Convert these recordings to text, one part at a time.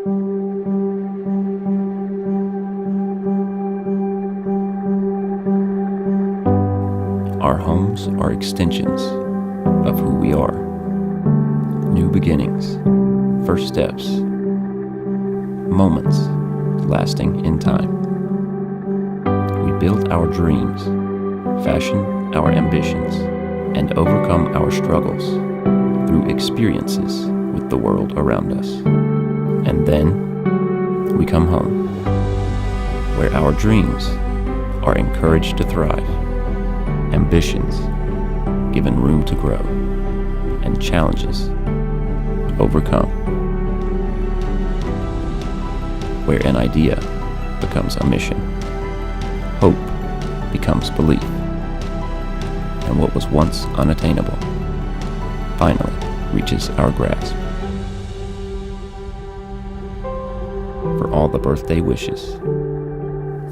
Our homes are extensions of who we are. New beginnings, first steps, moments lasting in time. We build our dreams, fashion our ambitions, and overcome our struggles through experiences with the world around us. And then we come home, where our dreams are encouraged to thrive, ambitions given room to grow, and challenges overcome. Where an idea becomes a mission, hope becomes belief, and what was once unattainable finally reaches our grasp. For all the birthday wishes,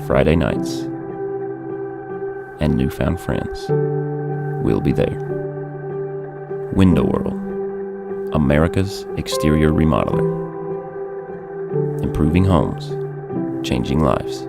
Friday nights, and newfound friends, we'll be there. Window World, America's exterior remodeler. Improving homes, changing lives.